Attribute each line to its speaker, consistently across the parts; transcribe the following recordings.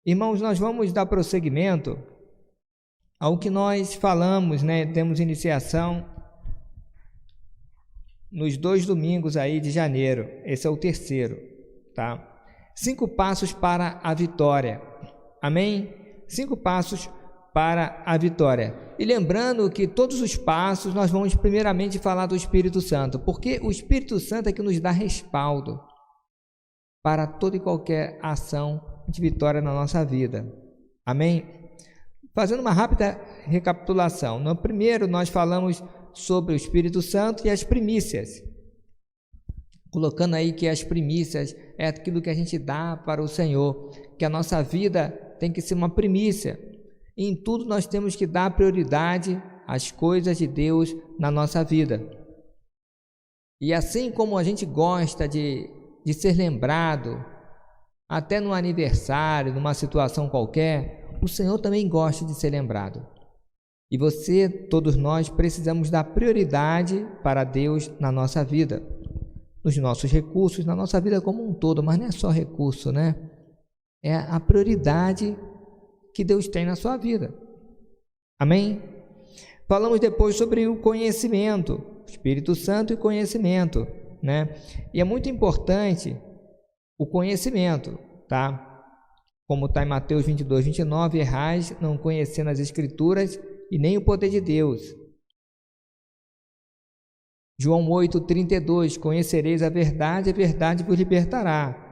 Speaker 1: Irmãos, nós vamos dar prosseguimento ao que nós falamos, né? Temos iniciação nos 2 domingos aí de janeiro. Esse é o terceiro, tá? 5 passos para a vitória. Amém? 5 passos para a vitória. E lembrando que todos os passos nós vamos primeiramente falar do Espírito Santo, porque o Espírito Santo é que nos dá respaldo para toda e qualquer ação de vitória na nossa vida. Amém? Fazendo uma rápida recapitulação. No primeiro nós falamos sobre o Espírito Santo e as primícias. Colocando aí que as primícias é aquilo que a gente dá para o Senhor, que a nossa vida tem que ser uma primícia. Em tudo nós temos que dar prioridade às coisas de Deus na nossa vida. E assim como a gente gosta de ser lembrado, até no aniversário, numa situação qualquer, o Senhor também gosta de ser lembrado. E você, todos nós, precisamos dar prioridade para Deus na nossa vida, nos nossos recursos, na nossa vida como um todo, mas não é só recurso, né? É a prioridade que Deus tem na sua vida. Amém? Falamos depois sobre o conhecimento, Espírito Santo e conhecimento, né? E é muito importante o conhecimento, tá? Como está em Mateus 22, 29, errais não conhecendo as Escrituras e nem o poder de Deus. João 8, 32, conhecereis a verdade vos libertará.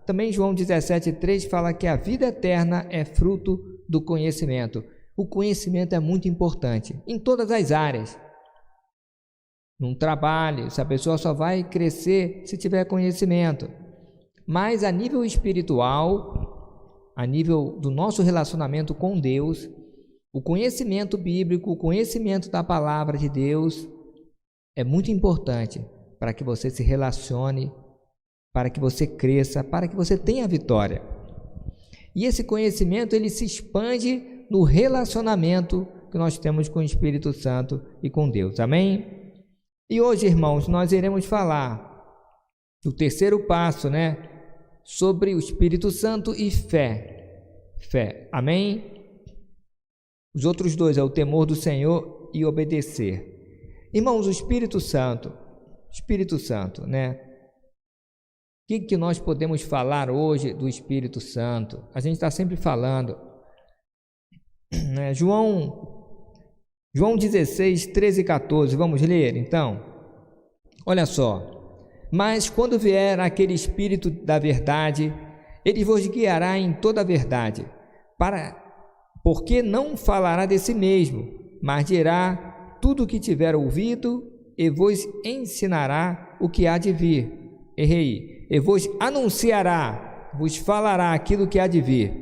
Speaker 1: Também João 17, 3 fala que a vida eterna é fruto do conhecimento. O conhecimento é muito importante em todas as áreas. Num trabalho, essa pessoa só vai crescer se tiver conhecimento. Mas a nível espiritual, a nível do nosso relacionamento com Deus, o conhecimento bíblico, o conhecimento da palavra de Deus é muito importante para que você se relacione, para que você cresça, para que você tenha vitória. E esse conhecimento ele se expande no relacionamento que nós temos com o Espírito Santo e com Deus. Amém? E hoje, irmãos, nós iremos falar do terceiro passo, né? Sobre o Espírito Santo e fé. Fé. Amém? Os outros dois é o temor do Senhor e obedecer. Irmãos, o Espírito Santo, né? O que nós podemos falar hoje do Espírito Santo? A gente está sempre falando, né? João 16, 13 e 14, vamos ler então? Olha só. Mas quando vier aquele Espírito da verdade, ele vos guiará em toda a verdade, porque não falará de si mesmo, mas dirá tudo o que tiver ouvido e vos ensinará o que há de vir. E vos anunciará, vos falará aquilo que há de vir.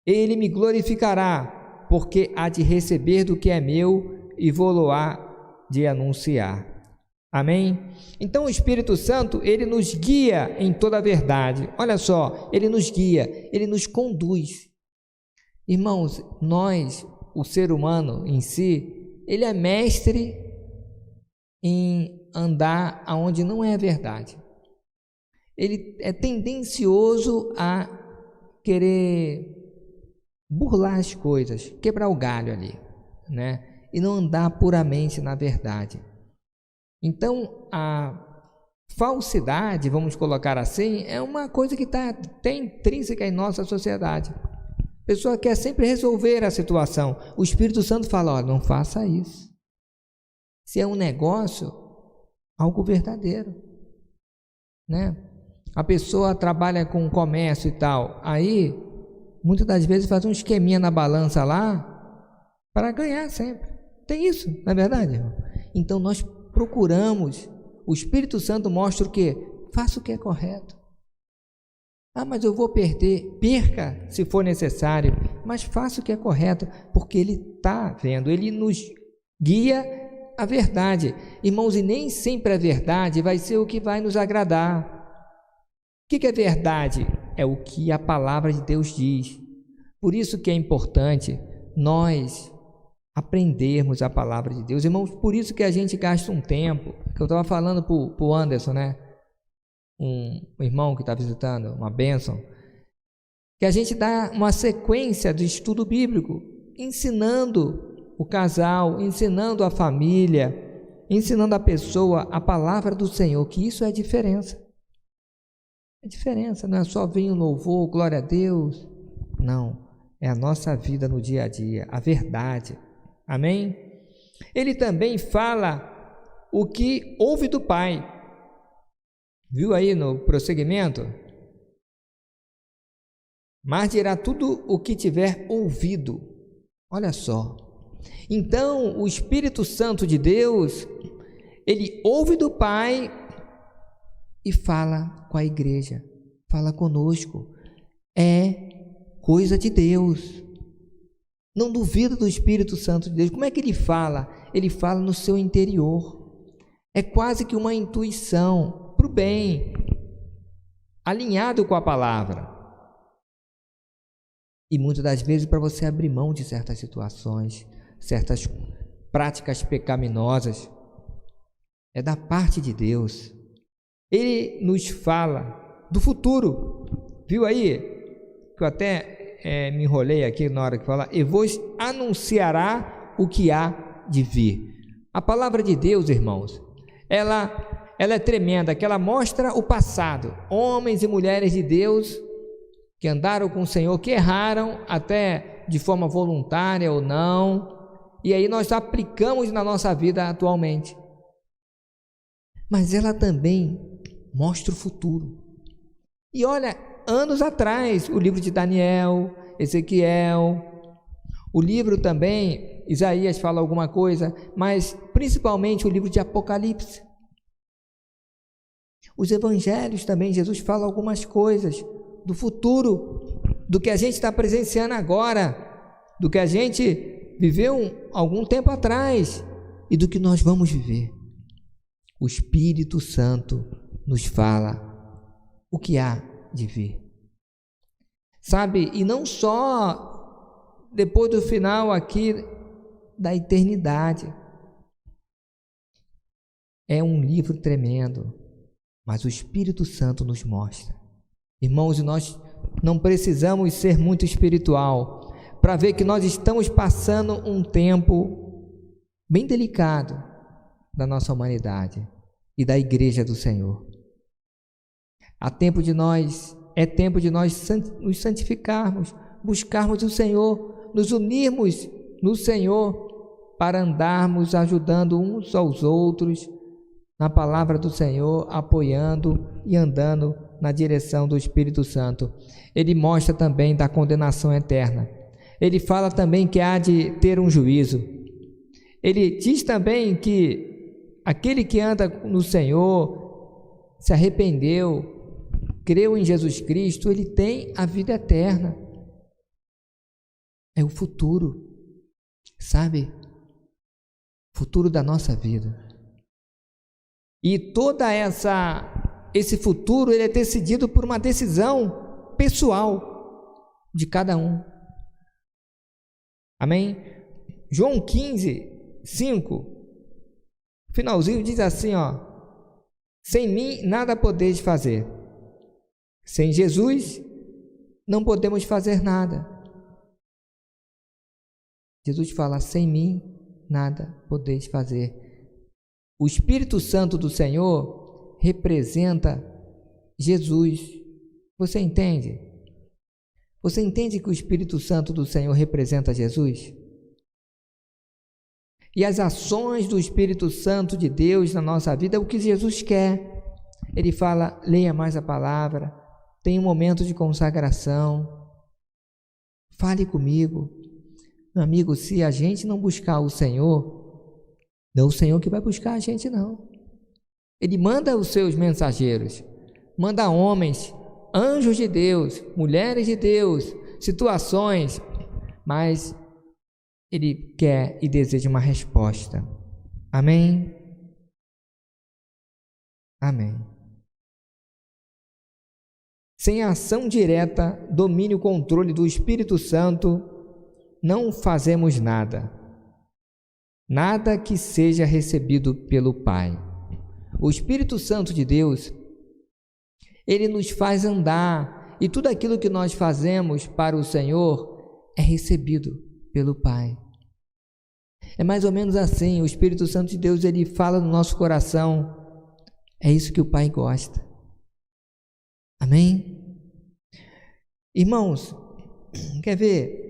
Speaker 1: Ele me glorificará, porque há de receber do que é meu e vou-lo-á de anunciar. Amém? Então o Espírito Santo, ele nos guia em toda a verdade. Olha só, ele nos guia, ele nos conduz. Irmãos, nós, o ser humano em si, ele é mestre em andar aonde não é verdade. Ele é tendencioso a querer burlar as coisas, quebrar o galho ali, né? E não andar puramente na verdade. Então, a falsidade, vamos colocar assim, é uma coisa que está até intrínseca em nossa sociedade. A pessoa quer sempre resolver a situação. O Espírito Santo fala, olha, não faça isso. Se é um negócio, algo verdadeiro, né? A pessoa trabalha com comércio e tal, aí, muitas das vezes faz um esqueminha na balança lá, para ganhar sempre. Tem isso, não é verdade, irmão? Então, nós procuramos, o Espírito Santo mostra o quê? Faça o que é correto. Ah, mas eu vou perder. Perca se for necessário, mas faça o que é correto, porque Ele está vendo, Ele nos guia a verdade. Irmãos, e nem sempre a verdade vai ser o que vai nos agradar. O que é verdade? É o que a palavra de Deus diz. Por isso que é importante nós aprendermos a palavra de Deus. Irmãos, por isso que a gente gasta um tempo, que eu estava falando para o Anderson, né? Um irmão que está visitando, uma bênção. que a gente dá uma sequência do estudo bíblico, ensinando o casal, ensinando a família, ensinando a pessoa a palavra do Senhor, que isso é a diferença. É diferença, não é só vir um louvor, glória a Deus. Não, é a nossa vida no dia a dia, a verdade. Amém? Ele também fala o que ouve do Pai. Viu aí no prosseguimento? Mas dirá tudo o que tiver ouvido. Olha só. Então, o Espírito Santo de Deus, ele ouve do Pai e fala com a igreja, fala conosco. É coisa de Deus. Não duvida do Espírito Santo de Deus. Como é que ele fala? Ele fala no seu interior. É quase que uma intuição para o bem, alinhado com a palavra. E muitas das vezes para você abrir mão de certas situações, certas práticas pecaminosas, é da parte de Deus. Ele nos fala do futuro. Viu aí? Que eu até me enrolei aqui na hora que fala. E vos anunciará o que há de vir. A palavra de Deus, irmãos, ela é tremenda, que ela mostra o passado. Homens e mulheres de Deus que andaram com o Senhor, que erraram até de forma voluntária ou não, e aí nós aplicamos na nossa vida atualmente. Mas ela também mostra o futuro. E olha, anos atrás, o livro de Daniel, Ezequiel, o livro também, Isaías fala alguma coisa, mas principalmente o livro de Apocalipse. Os evangelhos também, Jesus fala algumas coisas do futuro, do que a gente está presenciando agora, do que a gente viveu algum tempo atrás e do que nós vamos viver. O Espírito Santo nos fala o que há de vir. Sabe, e não só depois do final aqui da eternidade. É um livro tremendo, mas o Espírito Santo nos mostra. Irmãos, e nós não precisamos ser muito espiritual para ver que nós estamos passando um tempo bem delicado da nossa humanidade e da igreja do Senhor. É tempo de nós nos santificarmos, buscarmos o Senhor, nos unirmos no Senhor para andarmos ajudando uns aos outros na palavra do Senhor, apoiando e andando na direção do Espírito Santo. Ele mostra também da condenação eterna. Ele fala também que há de ter um juízo. Ele diz também que aquele que anda no Senhor, se arrependeu, creu em Jesus Cristo, ele tem a vida eterna. É o futuro, sabe? Futuro da nossa vida. E toda esse futuro, ele é decidido por uma decisão pessoal de cada um. Amém? João 15, 5, finalzinho diz assim, ó: sem mim nada podeis fazer. Sem Jesus não podemos fazer nada. Jesus fala: sem mim nada podeis fazer. O Espírito Santo do Senhor representa Jesus. Você entende? Você entende que o Espírito Santo do Senhor representa Jesus? E as ações do Espírito Santo de Deus na nossa vida é o que Jesus quer. Ele fala: leia mais a palavra, tenha um momento de consagração, fale comigo. Meu amigo, se a gente não buscar o Senhor, não é o Senhor que vai buscar a gente, não. Ele manda os seus mensageiros, manda homens, anjos de Deus, mulheres de Deus, situações, mas Ele quer e deseja uma resposta. Amém? Amém. Sem a ação direta, domínio e controle do Espírito Santo, não fazemos nada. Nada que seja recebido pelo Pai. O Espírito Santo de Deus, ele nos faz andar, e tudo aquilo que nós fazemos para o Senhor é recebido pelo Pai. É mais ou menos assim, o Espírito Santo de Deus, ele fala no nosso coração, é isso que o Pai gosta. Amém? Irmãos, quer ver?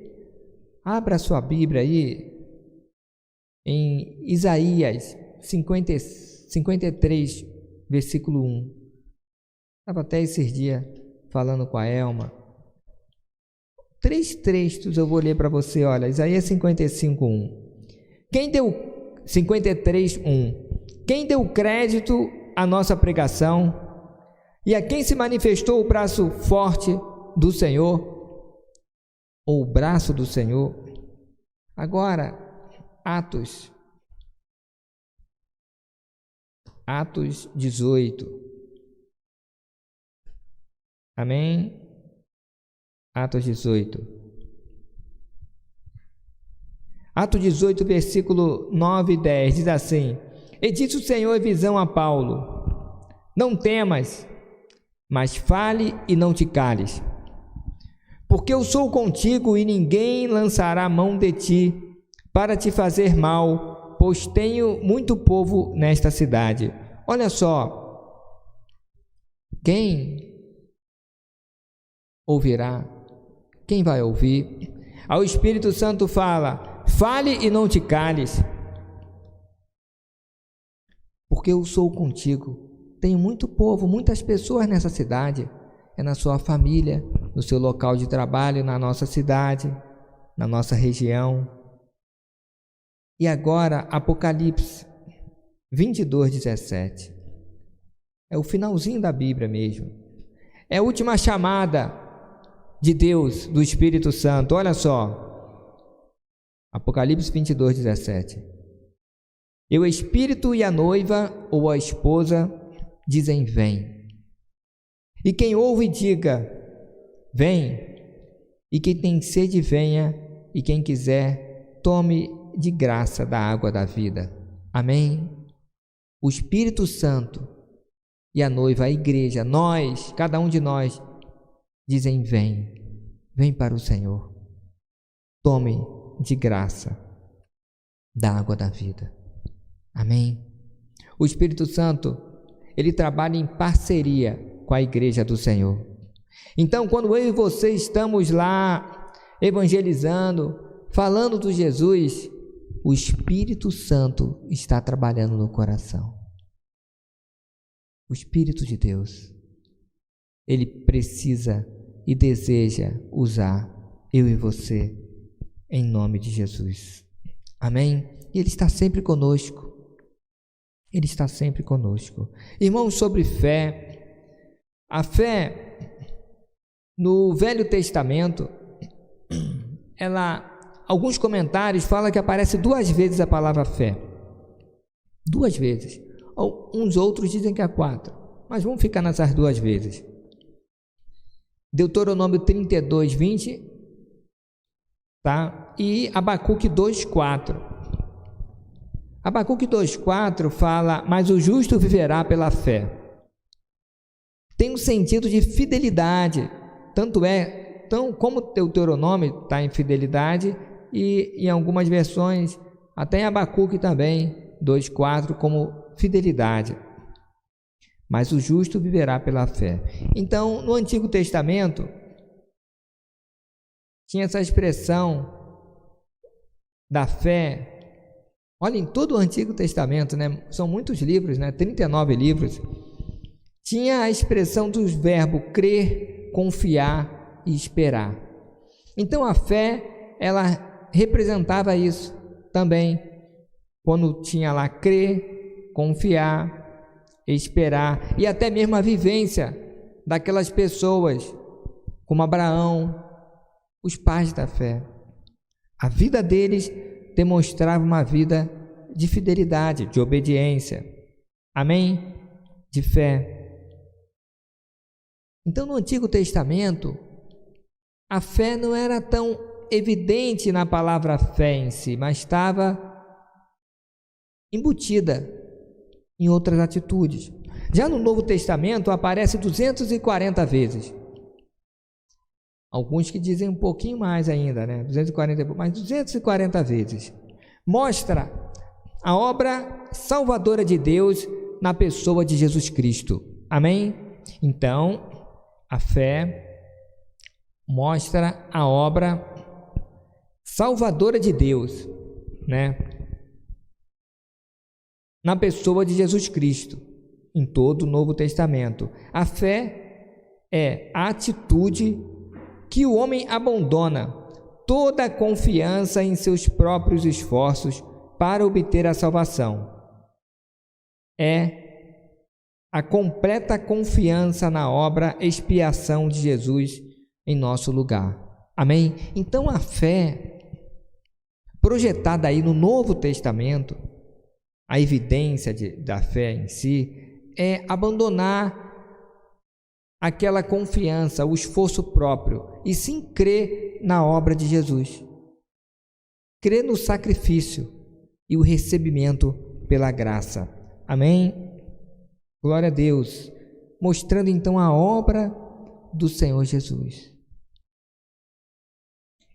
Speaker 1: Abra a sua Bíblia aí, em Isaías 53, versículo 1. Estava até esses dias falando com a Elma. 3 textos eu vou ler para você, olha, Isaías 55, 1. 53, 1. Quem deu crédito à nossa pregação e a quem se manifestou o braço forte do Senhor, ou o braço do Senhor? Agora, Atos 18. Amém? Atos 18. Atos 18, versículo 9 e 10, diz assim: E disse o Senhor em visão a Paulo: Não temas, mas fale e não te cales, porque eu sou contigo e ninguém lançará a mão de ti para te fazer mal, pois tenho muito povo nesta cidade. Olha só, quem ouvirá? Quem vai ouvir? Ao Espírito Santo fala: fale e não te cales, porque eu sou contigo. Tenho muito povo, muitas pessoas nessa cidade. É na sua família, no seu local de trabalho, na nossa cidade, na nossa região. E agora, Apocalipse 22, 17. É o finalzinho da Bíblia mesmo. É a última chamada de Deus, do Espírito Santo. Olha só. Apocalipse 22, 17. E o Espírito e a noiva, ou a esposa, dizem: vem. E quem ouve, diga: vem. E quem tem sede, venha. E quem quiser, tome de graça da água da vida. Amém? O Espírito Santo e a noiva, a igreja, nós, cada um de nós, dizem: vem. Vem para o Senhor. Tome de graça da água da vida. Amém? O Espírito Santo, ele trabalha em parceria com a igreja do Senhor. Então, quando eu e você estamos lá evangelizando, falando do Jesus, o Espírito Santo está trabalhando no coração. O Espírito de Deus, ele precisa e deseja usar eu e você em nome de Jesus. Amém? E ele está sempre conosco. Ele está sempre conosco. Irmãos, sobre fé, a fé no Velho Testamento, alguns comentários falam que aparece 2 vezes a palavra fé. 2 vezes. Uns outros dizem que é 4. Mas vamos ficar nessas 2 vezes. Deuteronômio 32, 20, tá? E Abacuque 2, 4. Abacuque 2,4 fala: mas o justo viverá pela fé. Tem um sentido de fidelidade, como o Deuteronômio está em fidelidade, e em algumas versões, até em Abacuque também, 2,4, como fidelidade. Mas o justo viverá pela fé. Então, no Antigo Testamento, tinha essa expressão da fé. Olha, em todo o Antigo Testamento, né? São muitos livros, né? 39 livros. Tinha a expressão dos verbos crer, confiar e esperar. Então a fé, ela representava isso também. Quando tinha lá crer, confiar, esperar, e até mesmo a vivência daquelas pessoas, como Abraão, os pais da fé. A vida deles demonstrava uma vida de fidelidade, de obediência. Amém? De fé. Então, no Antigo Testamento, a fé não era tão evidente na palavra fé em si, mas estava embutida em outras atitudes. Já no Novo Testamento aparece 240 vezes. Alguns que dizem um pouquinho mais ainda, né? 240, mais 240 vezes. Mostra a obra salvadora de Deus na pessoa de Jesus Cristo. Amém? Então, a fé mostra a obra salvadora de Deus, né? Na pessoa de Jesus Cristo, em todo o Novo Testamento. A fé é a atitude que o homem abandona toda a confiança em seus próprios esforços para obter a salvação. É a completa confiança na obra expiação de Jesus em nosso lugar. Amém? Então a fé projetada aí no Novo Testamento, a evidência da fé em si, é abandonar aquela confiança, o esforço próprio, e sim crer na obra de Jesus. Crer no sacrifício e o recebimento pela graça. Amém? Glória a Deus. Mostrando então a obra do Senhor Jesus.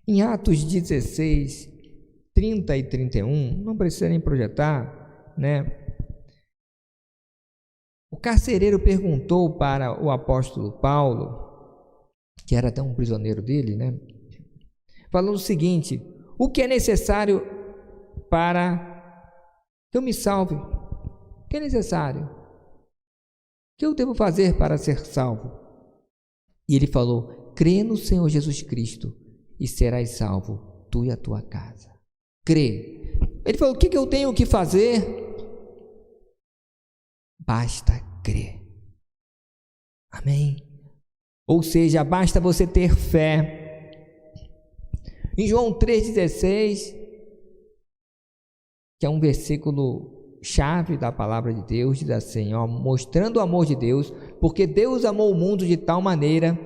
Speaker 1: Em Atos 16, 30 e 31, não precisa nem projetar, né? O carcereiro perguntou para o apóstolo Paulo, que era até um prisioneiro dele, né? Falando o seguinte: o que é necessário para que eu me salve? O que é necessário? O que eu devo fazer para ser salvo? E ele falou: crê no Senhor Jesus Cristo e serás salvo, tu e a tua casa. Crê. Ele falou: o que eu tenho que fazer? Basta crer. Amém? Ou seja, basta você ter fé. Em João 3,16, que é um versículo chave da palavra de Deus, diz assim, ó, mostrando o amor de Deus, porque Deus amou o mundo de tal maneira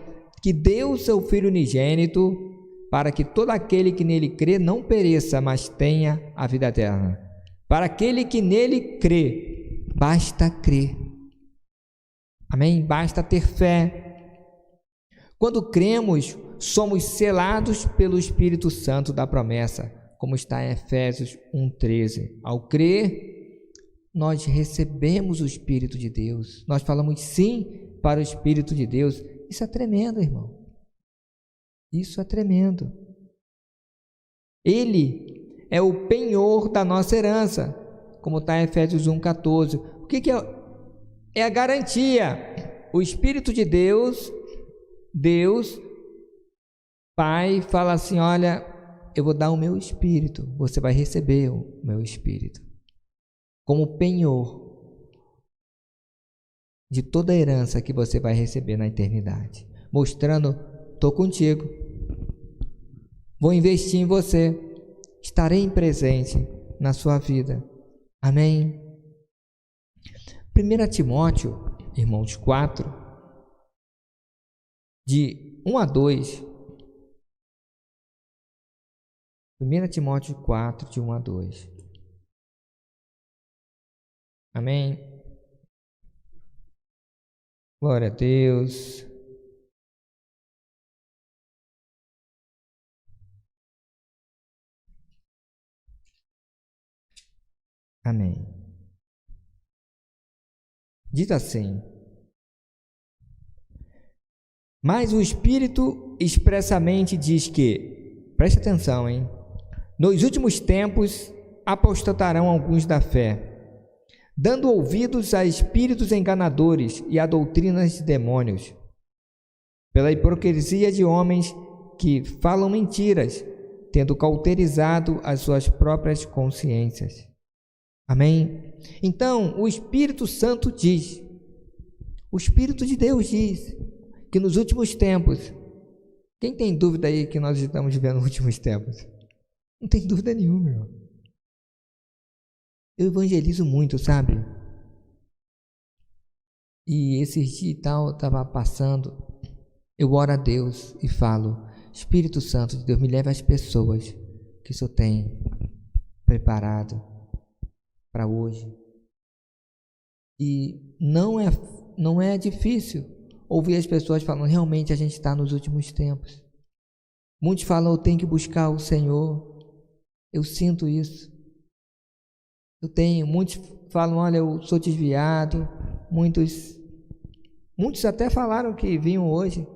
Speaker 1: que deu o seu Filho unigênito, para que todo aquele que nele crê não pereça, mas tenha a vida eterna. Para aquele que nele crê, basta crer. Amém? Basta ter fé. Quando cremos, somos selados pelo Espírito Santo da promessa, como está em Efésios 1,13. Ao crer, nós recebemos o Espírito de Deus. Nós falamos sim para o Espírito de Deus. Isso é tremendo, irmão. Isso é tremendo. Ele é o penhor da nossa herança, como está em Efésios 1,14. O que é? É a garantia. O Espírito de Deus, Pai, fala assim: olha, eu vou dar o meu Espírito, você vai receber o meu Espírito, como penhor de toda a herança que você vai receber na eternidade, mostrando: estou contigo, vou investir em você, estarei presente na sua vida. Amém? 1 Timóteo, irmãos, 4, de 1 a 2. 1 Timóteo 4, de 1 a 2. Amém? Glória a Deus. Amém. Diz assim: mas o Espírito expressamente diz que, preste atenção, hein? Nos últimos tempos apostatarão alguns da fé, dando ouvidos a espíritos enganadores e a doutrinas de demônios, pela hipocrisia de homens que falam mentiras, tendo cauterizado as suas próprias consciências. Amém? Então, o Espírito Santo diz, o Espírito de Deus diz, que nos últimos tempos, quem tem dúvida aí que nós estamos vivendo nos últimos tempos? Não tem dúvida nenhuma, irmão. Eu evangelizo muito, sabe? E esses dias e tal, eu estava passando, eu oro a Deus e falo: Espírito Santo de Deus, me leve às pessoas que o Senhor tem preparado para hoje. E não é difícil ouvir as pessoas falando: realmente a gente está nos últimos tempos. Muitos falam, eu tenho que buscar o Senhor. Eu sinto isso. Muitos falam, olha, eu sou desviado. Muitos até falaram que vinham hoje,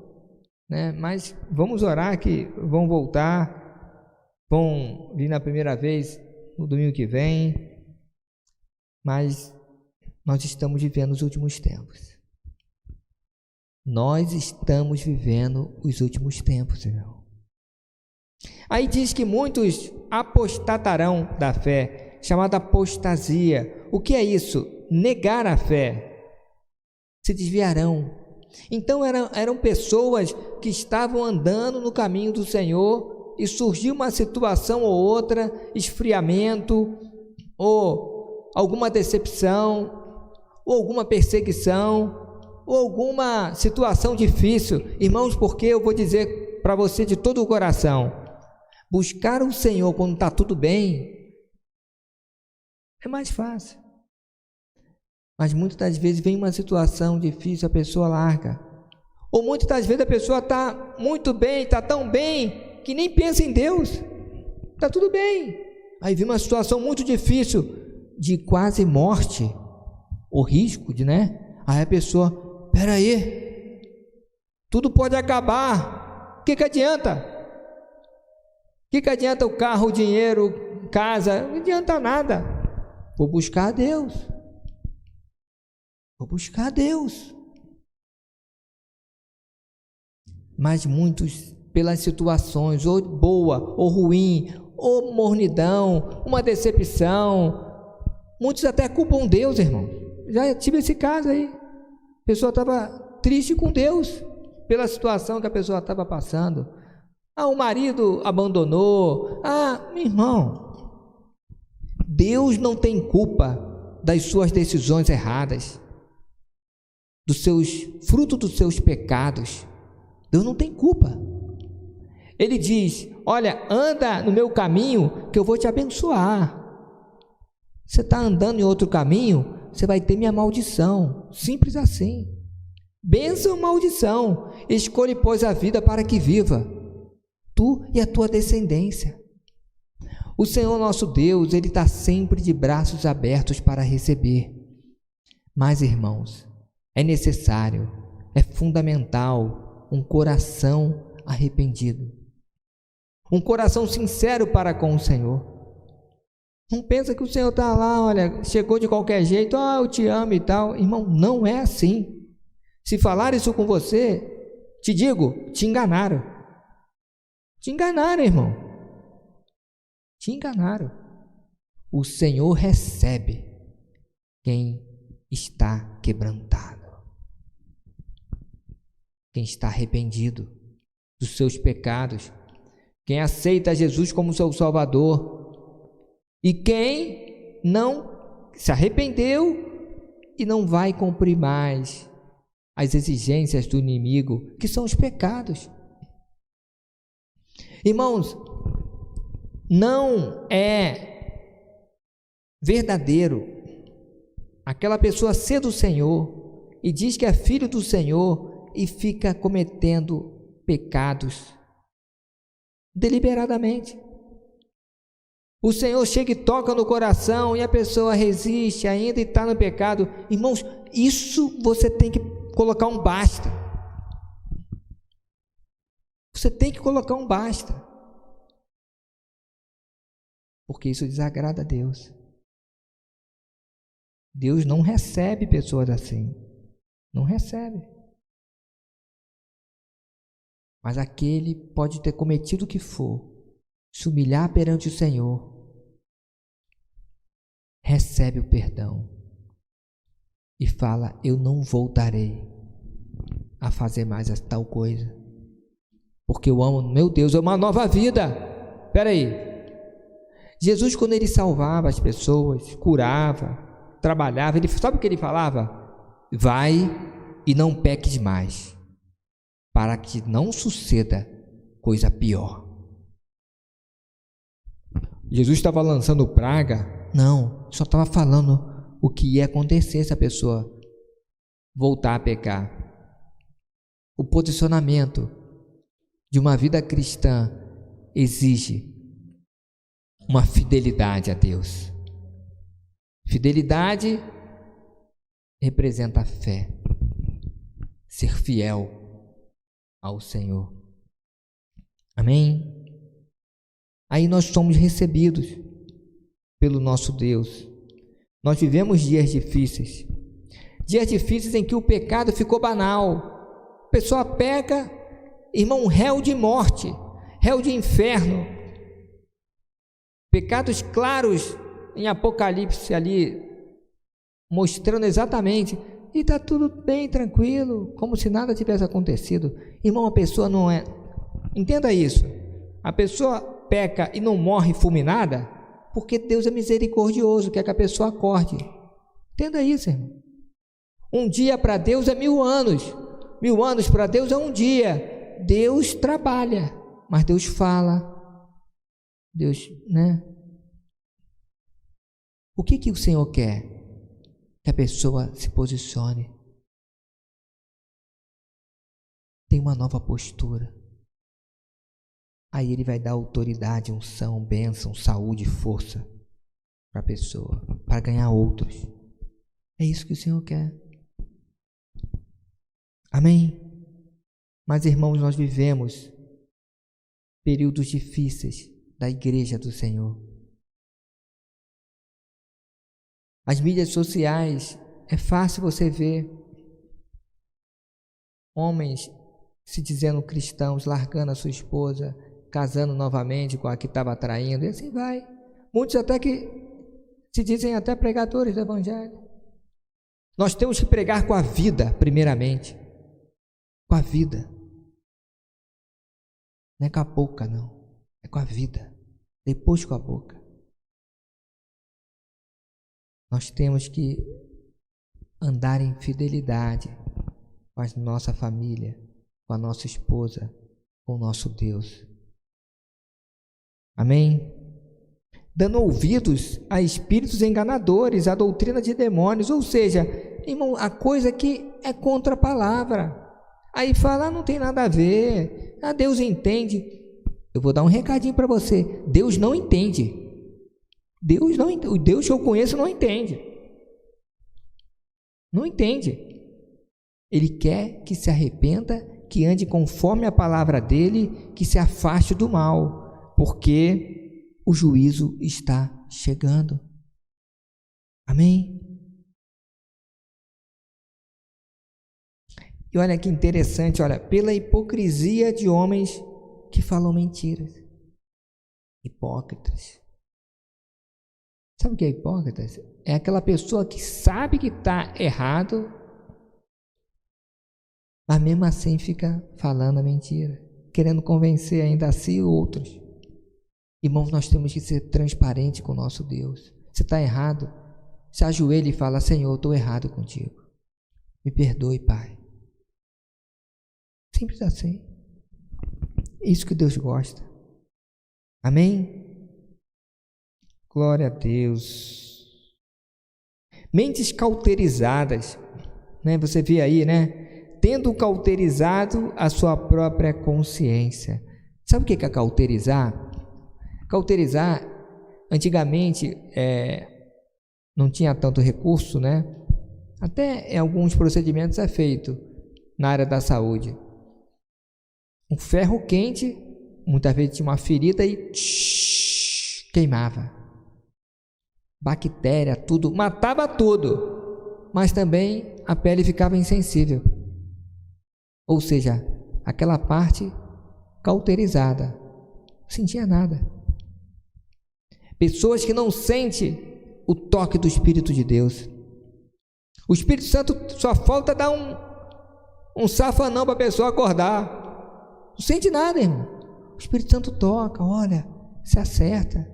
Speaker 1: né? Mas vamos orar que vão voltar, vão vir na primeira vez no domingo que vem. Mas nós estamos vivendo os últimos tempos. Nós estamos vivendo os últimos tempos, irmão. Aí diz que muitos apostatarão da fé, chamada apostasia. O que é isso? Negar a fé. Se desviarão. Então eram pessoas que estavam andando no caminho do Senhor e surgiu uma situação ou outra, esfriamento, ou alguma decepção, ou alguma perseguição, ou alguma situação difícil. Irmãos, porque eu vou dizer para você de todo o coração, buscar o Senhor quando está tudo bem é mais fácil. Mas muitas das vezes vem uma situação difícil, a pessoa larga. Ou muitas das vezes a pessoa está muito bem, está tão bem, que nem pensa em Deus. Está tudo bem. Aí vem uma situação muito difícil, de quase morte, o risco de, né? Aí a pessoa, peraí, tudo pode acabar. O que adianta? O que adianta o carro, o dinheiro, casa? Não adianta nada. Vou buscar a Deus. Vou buscar a Deus. Mas muitos, pelas situações, ou boa, ou ruim, ou mornidão, uma decepção, muitos até culpam Deus, irmão. Já tive esse caso aí. A pessoa estava triste com Deus, pela situação que a pessoa estava passando. O marido abandonou. Meu irmão, Deus não tem culpa das suas decisões erradas, fruto dos seus pecados. Deus não tem culpa. Ele diz, olha, anda no meu caminho que eu vou te abençoar. Você está andando em outro caminho, você vai ter minha maldição. Simples assim. Bênção ou maldição. Escolhe, pois, a vida para que viva, tu e a tua descendência. O Senhor nosso Deus, Ele está sempre de braços abertos para receber. Mas, irmãos, é necessário, é fundamental um coração arrependido, um coração sincero para com o Senhor. Não pensa que o Senhor está lá, olha, chegou de qualquer jeito, eu te amo e tal. Irmão, não é assim. Se falar isso com você, te digo, te enganaram. Te enganaram, irmão. Te enganaram. O Senhor recebe quem está quebrantado, quem está arrependido dos seus pecados, quem aceita Jesus como seu Salvador, e quem não se arrependeu e não vai cumprir mais as exigências do inimigo, que são os pecados. Irmãos, não é verdadeiro aquela pessoa ser do Senhor e diz que é filho do Senhor e fica cometendo pecados deliberadamente. O Senhor chega e toca no coração e a pessoa resiste ainda e está no pecado. Irmãos, isso você tem que colocar um basta. Você tem que colocar um basta. Porque isso desagrada a Deus. Deus não recebe pessoas assim. Não recebe. Mas aquele pode ter cometido o que for, se humilhar perante o Senhor, recebe o perdão e fala, eu não voltarei a fazer mais essa tal coisa, porque eu amo, meu Deus, é uma nova vida. Espera aí, Jesus, quando ele salvava as pessoas, curava, trabalhava, ele, sabe o que ele falava? Vai e não peques mais, para que não suceda coisa pior. Jesus estava lançando praga? Não, só estava falando o que ia acontecer se a pessoa voltar a pecar. O posicionamento. de uma vida cristã exige uma fidelidade a Deus. Fidelidade representa a fé, ser fiel ao Senhor. Amém? Aí nós somos recebidos pelo nosso Deus. Nós vivemos dias difíceis em que o pecado ficou banal. A pessoa peca, irmão, réu de morte, réu de inferno. Pecados claros em Apocalipse ali, mostrando exatamente, e está tudo bem, tranquilo, como se nada tivesse acontecido. Irmão, a pessoa não é, entenda isso, a pessoa peca e não morre fulminada, porque Deus é misericordioso, quer que a pessoa acorde. Entenda isso, irmão. Um dia para Deus é 1000 anos, 1000 anos para Deus é um dia. Deus trabalha, mas Deus fala, Deus, né? O que o Senhor quer? Que a pessoa se posicione, tem uma nova postura. Aí Ele vai dar autoridade, unção, bênção, saúde, força para a pessoa, para ganhar outros. É isso que o Senhor quer. Amém? Mas, irmãos, nós vivemos períodos difíceis da igreja do Senhor. As mídias sociais, é fácil você ver homens se dizendo cristãos, largando a sua esposa, casando novamente com a que estava traindo, e assim vai. Muitos até que se dizem até pregadores do Evangelho. Nós temos que pregar com a vida, primeiramente. Com a vida. Não é com a boca, não. É com a vida. Depois com a boca. Nós temos que andar em fidelidade com a nossa família, com a nossa esposa, com o nosso Deus. Amém? Dando ouvidos a espíritos enganadores, a doutrina de demônios, ou seja, irmão, a coisa que é contra a palavra. Aí fala, não tem nada a ver, Deus entende. Eu vou dar um recadinho para você, Deus não entende. O Deus que eu conheço não entende. Não entende. Ele quer que se arrependa, que ande conforme a palavra dele, que se afaste do mal, porque o juízo está chegando. Amém? E olha que interessante, olha, pela hipocrisia de homens que falam mentiras. Hipócritas. Sabe o que é hipócrita? É aquela pessoa que sabe que está errado, mas mesmo assim fica falando a mentira, querendo convencer ainda a si e outros. Irmãos, nós temos que ser transparentes com o nosso Deus. Se está errado, se ajoelha e fala, Senhor, estou errado contigo. Me perdoe, Pai. Simples assim. Isso que Deus gosta. Amém? Glória a Deus. Mentes cauterizadas, né? Você vê aí, né? Tendo cauterizado a sua própria consciência. Sabe o que é cauterizar? Cauterizar, antigamente, não tinha tanto recurso, né? Até em alguns procedimentos é feito na área da saúde. Um ferro quente, muitas vezes tinha uma ferida e queimava. Bactéria, tudo, matava tudo, mas também a pele ficava insensível. Ou seja, aquela parte cauterizada, não sentia nada. Pessoas que não sentem o toque do Espírito de Deus. O Espírito Santo só falta dar um safanão para a pessoa acordar. Não sente nada, irmão. O Espírito Santo toca, olha, se acerta.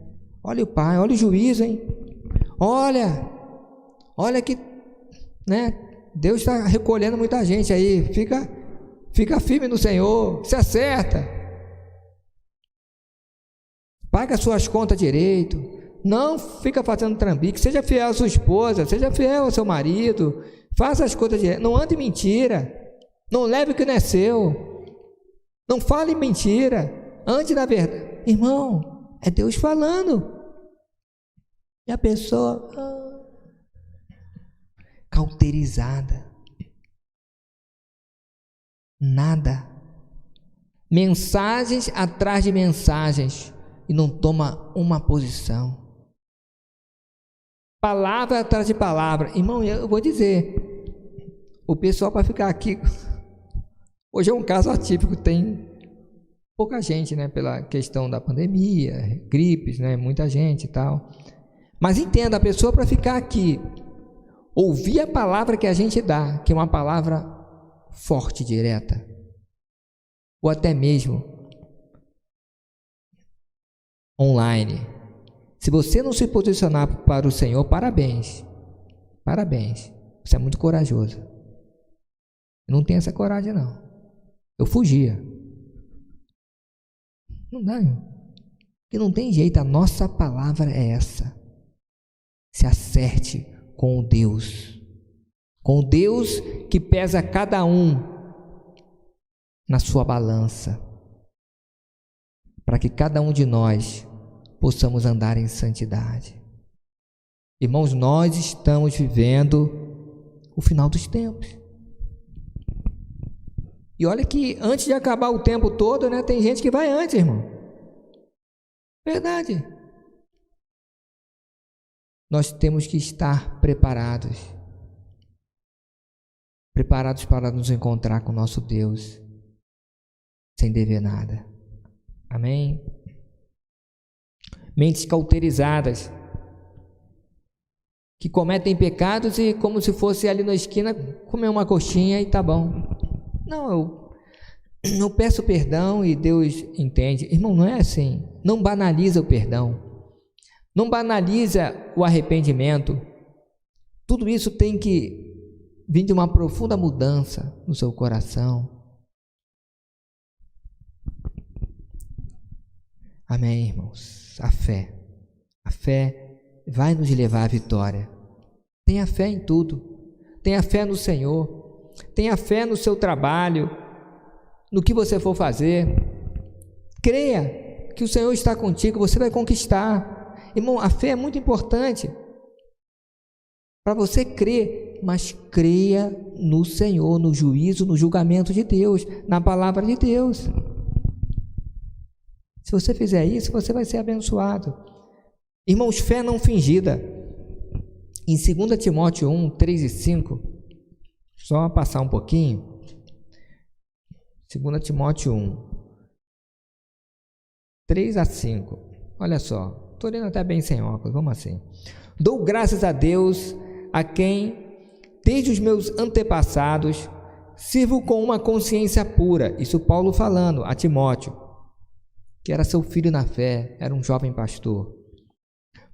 Speaker 1: Olha o Pai, olha o juízo, hein? Olha que, né? Deus está recolhendo muita gente aí. Fica firme no Senhor, se acerta. Paga suas contas direito. Não fica fazendo trambique. Seja fiel à sua esposa, seja fiel ao seu marido. Faça as coisas direito. Não ande mentira. Não leve o que não é seu. Não fale mentira, ande na verdade. Irmão, é Deus falando. E a pessoa cauterizada. Nada. Mensagens atrás de mensagens e não toma uma posição. Palavra atrás de palavra. Irmão, eu vou dizer, o pessoal para ficar aqui, hoje é um caso atípico, tem pouca gente, né, pela questão da pandemia, gripes, né, muita gente e tal. Mas entenda, a pessoa para ficar aqui, ouvir a palavra que a gente dá, que é uma palavra forte, direta, ou até mesmo online. Se você não se posicionar para o Senhor, parabéns. Parabéns. Você é muito corajoso. Eu não tenho essa coragem, não. Eu fugia. Não dá, irmão. Porque não tem jeito, a nossa palavra é essa. Se acerte com o Deus. Com o Deus que pesa cada um na sua balança. Para que cada um de nós possamos andar em santidade. Irmãos, nós estamos vivendo o final dos tempos. E olha que antes de acabar o tempo todo, né, tem gente que vai antes, irmão. Verdade. Nós temos que estar preparados. Preparados para nos encontrar com nosso Deus, sem dever nada. Amém? Mentes cauterizadas, que cometem pecados e como se fosse ali na esquina comer uma coxinha e tá bom. Não, eu peço perdão e Deus entende. Irmão, não é assim. Não banaliza o perdão. Não banaliza o arrependimento. Tudo isso tem que vir de uma profunda mudança no seu coração. Amém, irmãos? A fé vai nos levar à vitória. Tenha fé em tudo. Tenha fé no Senhor. Tenha fé no seu trabalho, no que você for fazer. Creia que o Senhor está contigo, você vai conquistar. Irmão, a fé é muito importante para você crer, mas creia no Senhor, no juízo, no julgamento de Deus, na palavra de Deus. Se você fizer isso, você vai ser abençoado. Irmãos, fé não fingida. Em 2 Timóteo 1, 3 e 5, só passar um pouquinho. 2 Timóteo 1, 3 a 5. Olha só, estou lendo até bem sem óculos, vamos assim. Dou graças a Deus, a quem, desde os meus antepassados, sirvo com uma consciência pura. Isso Paulo falando a Timóteo, que era seu filho na fé, era um jovem pastor.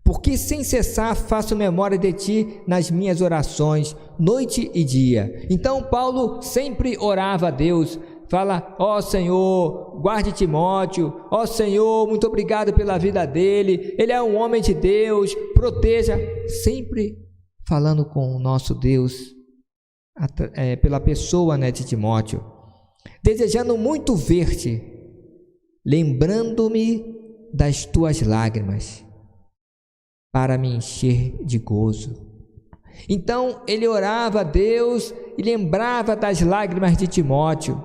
Speaker 1: Porque sem cessar faço memória de ti nas minhas orações, noite e dia. Então Paulo sempre orava a Deus, fala, ó Senhor, guarde Timóteo, ó Senhor, muito obrigado pela vida dele, ele é um homem de Deus, proteja, sempre falando com o nosso Deus, pela pessoa, né, de Timóteo, desejando muito ver-te, lembrando-me das tuas lágrimas, para me encher de gozo. Então ele orava a Deus e lembrava das lágrimas de Timóteo,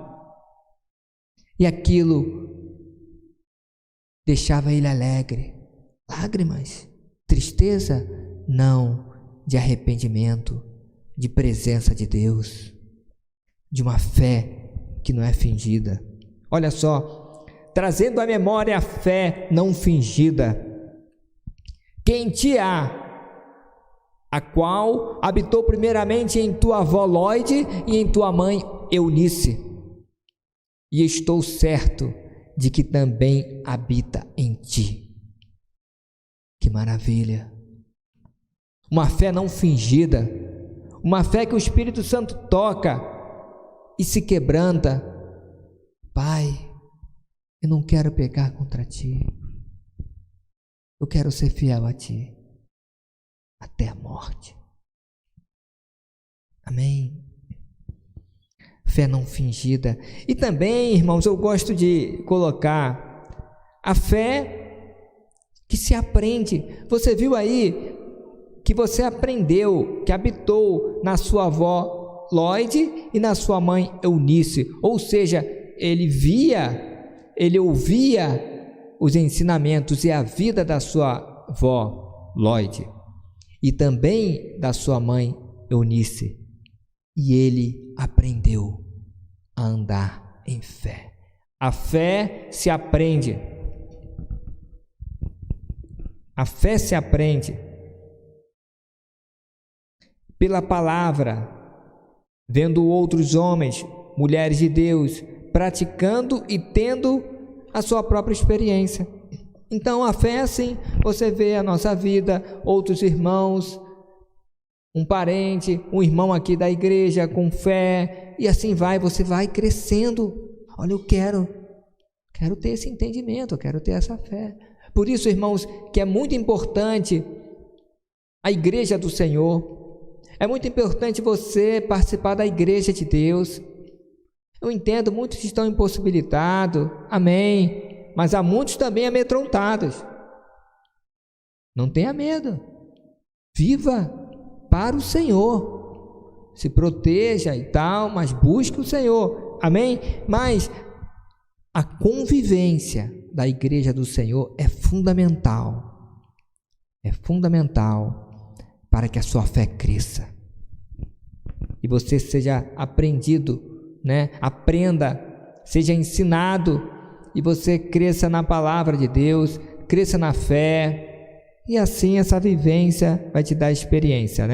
Speaker 1: e aquilo deixava ele alegre. Lágrimas? Tristeza? Não, de arrependimento, de presença de Deus, de uma fé que não é fingida. Olha só, trazendo à memória a fé não fingida, que em ti há, a qual habitou primeiramente em tua avó Lóide e em tua mãe Eunice, e estou certo de que também habita em ti. Que maravilha! Uma fé não fingida, uma fé que o Espírito Santo toca e se quebranta. Pai, eu não quero pecar contra ti. Eu quero ser fiel a ti até a morte. Amém. fé não fingida. E também, irmãos, eu gosto de colocar a fé que se aprende. Você viu aí que você aprendeu, que habitou na sua avó Lloyd e na sua mãe Eunice. Ou seja, ele ouvia os ensinamentos e a vida da sua avó Lloyd e também da sua mãe Eunice. E ele aprendeu a andar em fé. A fé se aprende. A fé se aprende pela palavra, vendo outros homens, mulheres de Deus, praticando e tendo a sua própria experiência. Então a fé é assim, você vê a nossa vida, outros irmãos, um parente, um irmão aqui da igreja com fé, e assim vai, você vai crescendo. Olha, eu quero ter esse entendimento, eu quero ter essa fé. Por isso, irmãos, que é muito importante a igreja do Senhor, é muito importante você participar da igreja de Deus. Eu entendo, muitos estão impossibilitados, amém, mas há muitos também amedrontados. Não tenha medo, viva para o Senhor, se proteja e tal, mas busque o Senhor, amém? Mas a convivência da igreja do Senhor é fundamental para que a sua fé cresça e você seja aprendido, aprenda, seja ensinado e você cresça na palavra de Deus, cresça na fé, e assim essa vivência vai te dar experiência,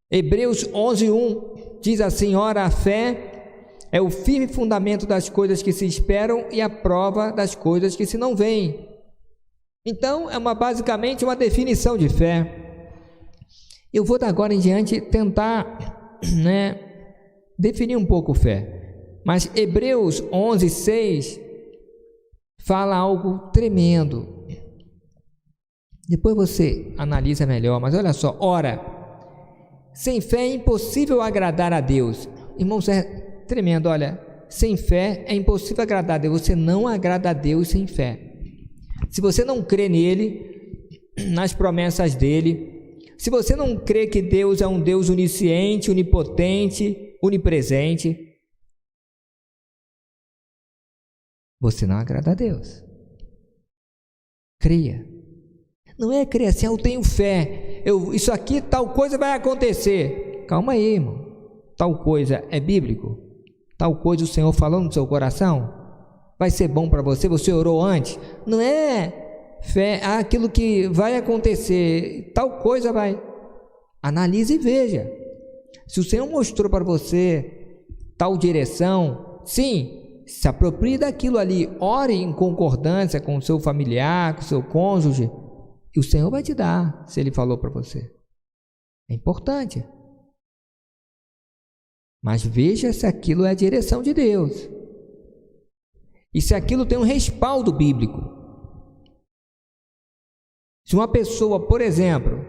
Speaker 1: Hebreus 11:1 diz assim: ora, a fé é o firme fundamento das coisas que se esperam e a prova das coisas que se não veem. Então é basicamente uma definição de fé. Eu vou da agora em diante tentar definir um pouco fé, mas Hebreus 11:6 fala algo tremendo. Depois você analisa melhor, mas olha só: ora, sem fé é impossível agradar a Deus. Irmãos, é tremendo, olha, sem fé é impossível agradar a Deus. Você não agrada a Deus sem fé. Se você não crê nele, nas promessas dele, se você não crê que Deus é um Deus onisciente, onipotente, onipresente, você não agrada a Deus. Creia. Não é crer assim: eu tenho fé, isso aqui, tal coisa vai acontecer. Calma aí, irmão. Tal coisa é bíblico? Tal coisa o Senhor falou no seu coração? Vai ser bom para você? Você orou antes? Não é fé, aquilo que vai acontecer, tal coisa vai. Analise e veja. Se o Senhor mostrou para você tal direção, sim, se aproprie daquilo ali, ore em concordância com o seu familiar, com o seu cônjuge, e o Senhor vai te dar, se Ele falou para você. É importante. Mas veja se aquilo é a direção de Deus. E se aquilo tem um respaldo bíblico. Se uma pessoa, por exemplo,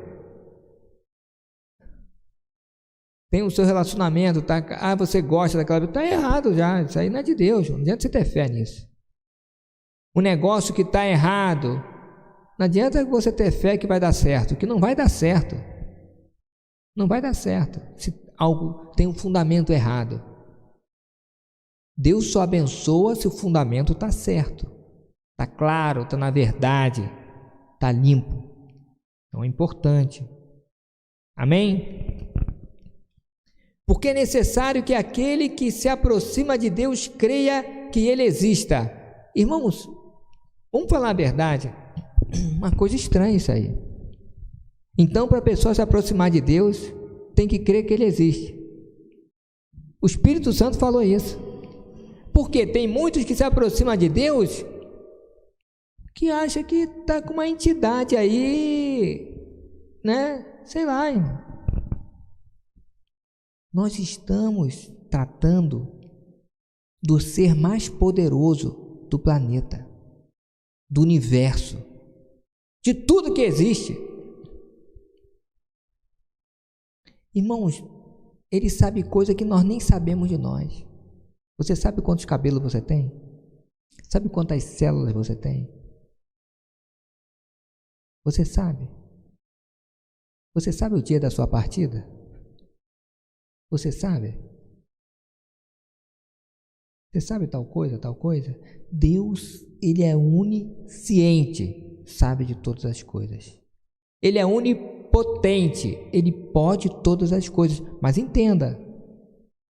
Speaker 1: tem o seu relacionamento, você gosta daquela pessoa, está errado já, isso aí não é de Deus, não adianta você ter fé nisso. O negócio que está errado, não adianta você ter fé que vai dar certo, que não vai dar certo. Não vai dar certo se algo tem um fundamento errado. Deus só abençoa se o fundamento está certo, está claro, está na verdade, está limpo. Então é importante. Amém? Porque é necessário que aquele que se aproxima de Deus creia que Ele exista. Irmãos, vamos falar a verdade. Uma coisa estranha isso aí. Então, para a pessoa se aproximar de Deus, tem que crer que Ele existe. O Espírito Santo falou isso. Porque tem muitos que se aproximam de Deus que acham que está com uma entidade aí, sei lá, irmão. Nós estamos tratando do ser mais poderoso do planeta, do universo, de tudo que existe. Irmãos, Ele sabe coisa que nós nem sabemos de nós. Você sabe quantos cabelos você tem? Sabe quantas células você tem? Você sabe? Você sabe o dia da sua partida? Você sabe? Você sabe tal coisa, tal coisa? Deus, Ele é onisciente, sabe de todas as coisas. Ele é onipotente, Ele pode todas as coisas. Mas entenda,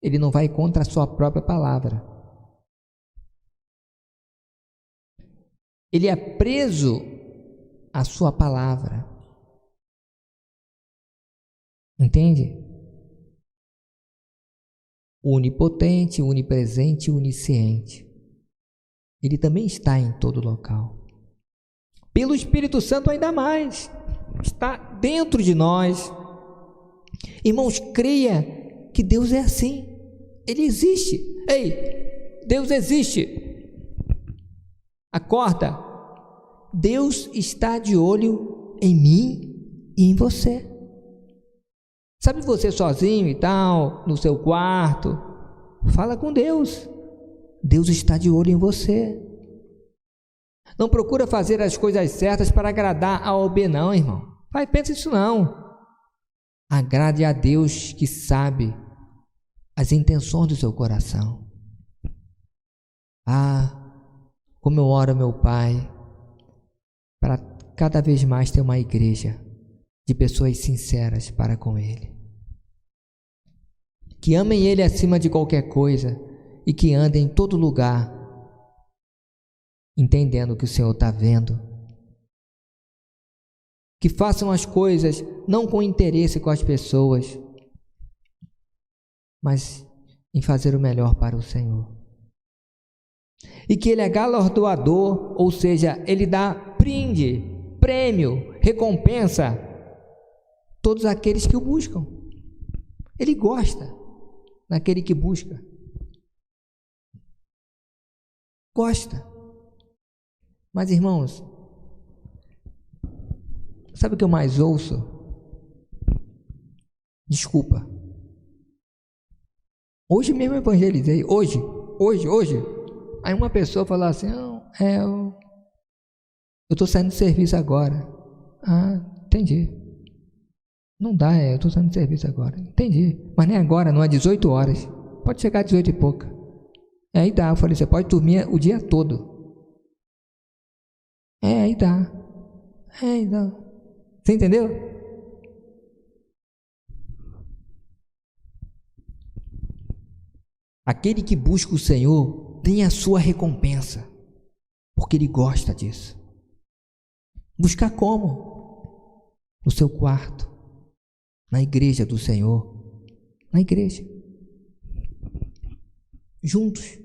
Speaker 1: Ele não vai contra a sua própria palavra. Ele é preso à sua palavra. Entende? Onipotente, onipresente, onisciente. Ele também está em todo local. Pelo Espírito Santo ainda mais. Está dentro de nós. Irmãos, creia que Deus é assim. Ele existe. Ei, Deus existe. Acorda. Deus está de olho em mim e em você. Sabe você sozinho e tal, no seu quarto? Fala com Deus. Deus está de olho em você. Não procura fazer as coisas certas para agradar A ou B, não, irmão. Vai, pensa isso não. Agrade a Deus que sabe as intenções do seu coração. Ah, como eu oro, meu Pai, para cada vez mais ter uma igreja de pessoas sinceras para com Ele, que amem Ele acima de qualquer coisa e que andem em todo lugar, entendendo que o Senhor está vendo, que façam as coisas não com interesse com as pessoas, mas em fazer o melhor para o Senhor, e que Ele é galardoador, ou seja, Ele dá prêmio, recompensa todos aqueles que o buscam. Ele gosta daquele que busca. Gosta. Mas, irmãos, sabe o que eu mais ouço? Desculpa. Hoje mesmo eu evangelizei. Hoje. Aí uma pessoa falou assim, eu estou saindo de serviço agora. Ah, entendi. Não dá, eu estou saindo de serviço agora. Entendi. Mas nem agora, não é 18 horas. Pode chegar às 18 e pouca. Aí dá. Eu falei, você pode dormir o dia todo. Aí dá. Você entendeu? Aquele que busca o Senhor tem a sua recompensa, porque Ele gosta disso. Buscar como? No seu quarto, na igreja do Senhor, na igreja, juntos,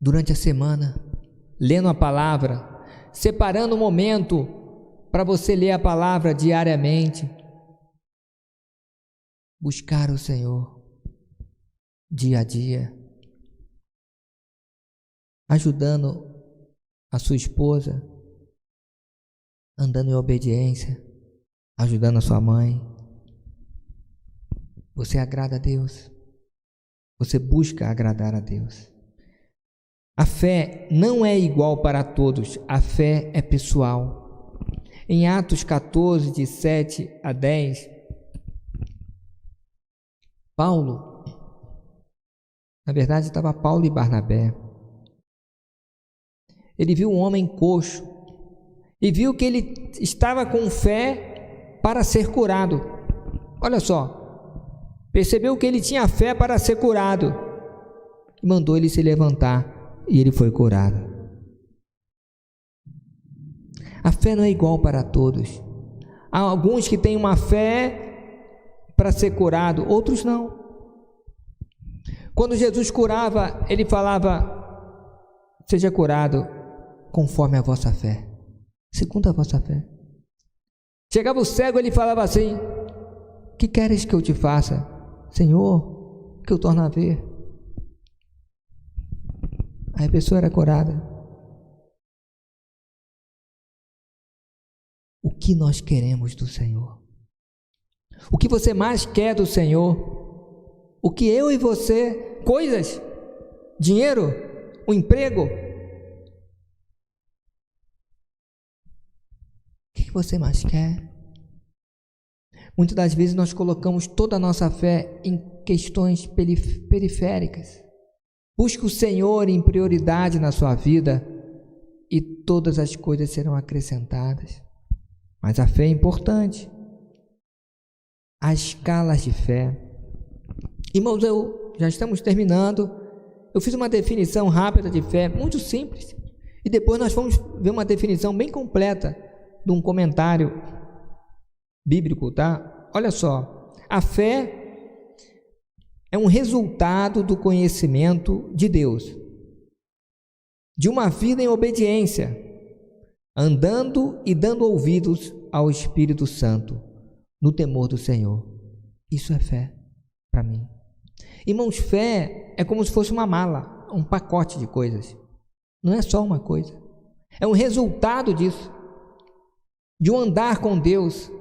Speaker 1: durante a semana, lendo a palavra, separando um momento para você ler a palavra diariamente, buscar o Senhor dia a dia, ajudando a sua esposa, andando em obediência, ajudando a sua mãe. Você agrada a Deus, você busca agradar a Deus. A fé não é igual para todos, a fé é pessoal. Em Atos 14, de 7 a 10, Paulo, na verdade estava Paulo e Barnabé, ele viu um homem coxo e viu que ele estava com fé para ser curado. Olha só, percebeu que ele tinha fé para ser curado e mandou ele se levantar. E ele foi curado. A fé não é igual para todos. Há alguns que têm uma fé para ser curado, outros não. Quando Jesus curava, Ele falava, seja curado conforme a vossa fé, segundo a vossa fé. Chegava o cego, Ele falava assim, que queres que eu te faça? Senhor, que eu torne a ver. Aí a pessoa era curada. O que nós queremos do Senhor? O que você mais quer do Senhor? O que eu e você, coisas, dinheiro, um emprego? O que você mais quer? Muitas das vezes nós colocamos toda a nossa fé em questões periféricas. Busque o Senhor em prioridade na sua vida e todas as coisas serão acrescentadas. Mas a fé é importante. Há escalas de fé. Irmãos, já estamos terminando. Eu fiz uma definição rápida de fé, muito simples. E depois nós vamos ver uma definição bem completa de um comentário bíblico, tá? Olha só, a fé é um resultado do conhecimento de Deus, de uma vida em obediência, andando e dando ouvidos ao Espírito Santo, no temor do Senhor. Isso é fé para mim. Irmãos, fé é como se fosse uma mala, um pacote de coisas. Não é só uma coisa, é um resultado disso, de um andar com Deus.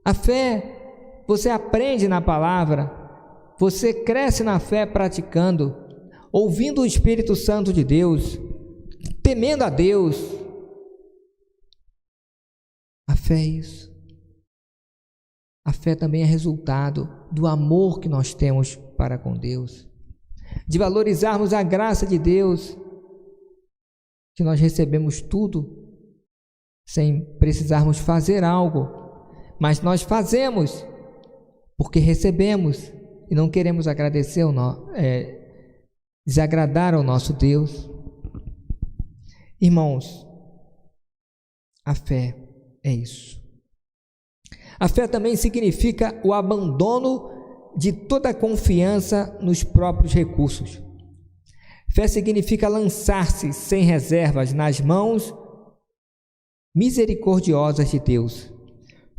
Speaker 1: A fé, você aprende na palavra, você cresce na fé praticando, ouvindo o Espírito Santo de Deus, temendo a Deus. A fé é isso. A fé também é resultado do amor que nós temos para com Deus, de valorizarmos a graça de Deus, que nós recebemos tudo sem precisarmos fazer algo, mas nós fazemos porque recebemos e não queremos agradecer desagradar ao nosso Deus. Irmãos, a fé é isso. A fé também significa o abandono de toda confiança nos próprios recursos. Fé significa lançar-se sem reservas nas mãos misericordiosas de Deus.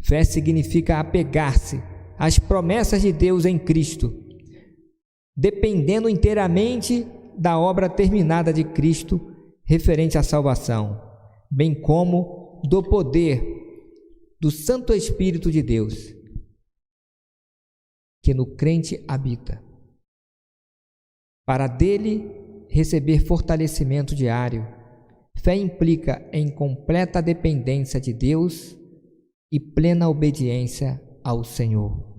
Speaker 1: Fé significa apegar-se às promessas de Deus em Cristo, dependendo inteiramente da obra terminada de Cristo referente à salvação, bem como do poder do Santo Espírito de Deus, que no crente habita, para dele receber fortalecimento diário. Fé implica em completa dependência de Deus e plena obediência ao Senhor.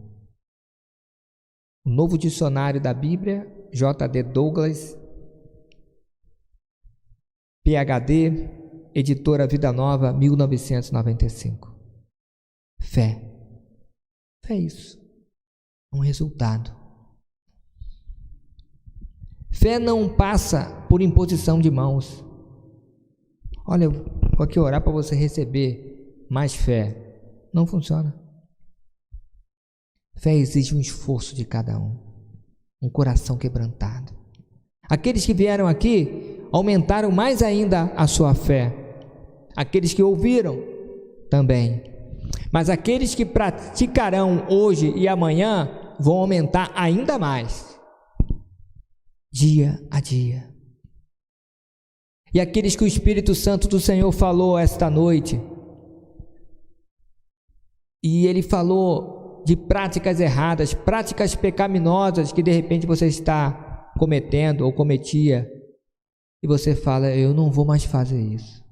Speaker 1: O Novo Dicionário da Bíblia, J.D. Douglas, PhD, Editora Vida Nova, 1995. Fé. Fé é isso. É um resultado. Fé não passa por imposição de mãos. Olha, eu vou aqui orar para você receber mais fé. Não funciona. Fé exige um esforço de cada um coração quebrantado. Aqueles que vieram aqui aumentaram mais ainda a sua fé. Aqueles que ouviram também. Mas aqueles que praticarão hoje e amanhã vão aumentar ainda mais, dia a dia. E aqueles que o Espírito Santo do Senhor falou esta noite, e ele falou de práticas erradas, práticas pecaminosas que de repente você está cometendo ou cometia, e você fala: eu não vou mais fazer isso,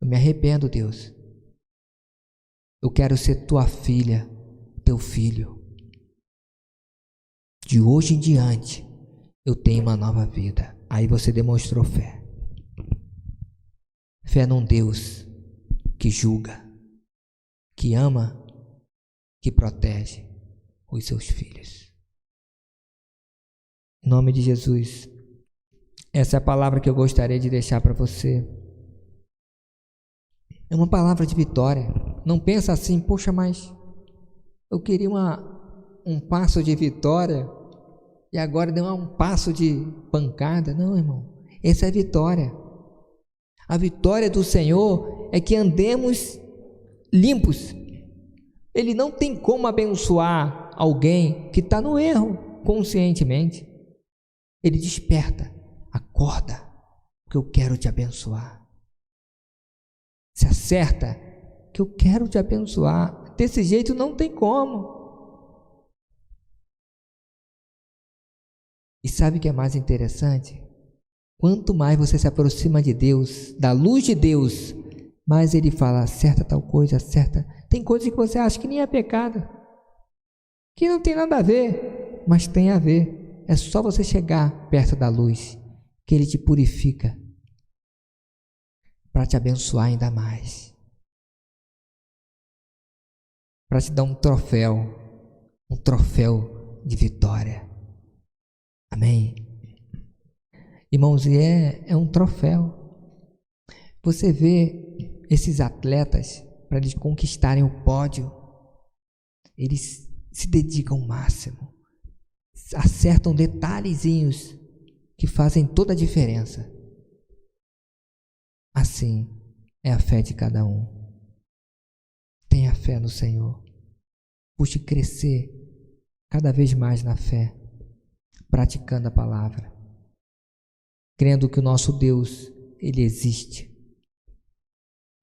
Speaker 1: eu me arrependo, Deus, eu quero ser tua filha, teu filho, de hoje em diante eu tenho uma nova vida. Aí você demonstrou fé. Fé num Deus que julga, que ama, que protege os seus filhos. Em nome de Jesus, essa é a palavra que eu gostaria de deixar para você. É uma palavra de vitória. Não pensa assim: poxa, mas eu queria um passo de vitória e agora deu um passo de pancada. Não, irmão, essa é a vitória. A vitória do Senhor é que andemos limpos. Ele não tem como abençoar alguém que está no erro conscientemente. Ele desperta: acorda, porque eu quero te abençoar. Se acerta, que eu quero te abençoar. Desse jeito não tem como. E sabe o que é mais interessante? Quanto mais você se aproxima de Deus, da luz de Deus, mais Ele fala, acerta tal coisa, acerta. Tem coisas que você acha que nem é pecado, que não tem nada a ver, mas tem a ver. É só você chegar perto da luz, que Ele te purifica, para te abençoar ainda mais, para te dar um troféu de vitória. Amém? Irmãos, e é um troféu. Você vê esses atletas, para eles conquistarem o pódio, eles se dedicam ao máximo, acertam detalhezinhos que fazem toda a diferença. Assim é a fé de cada um. Tenha fé no Senhor. Busque crescer cada vez mais na fé, praticando a palavra, crendo que o nosso Deus, Ele existe.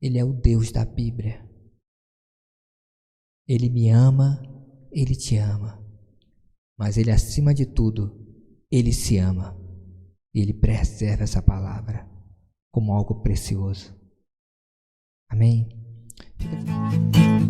Speaker 1: Ele é o Deus da Bíblia. Ele me ama, Ele te ama. Mas Ele, acima de tudo, Ele se ama. E Ele preserva essa palavra como algo precioso. Amém? Fica...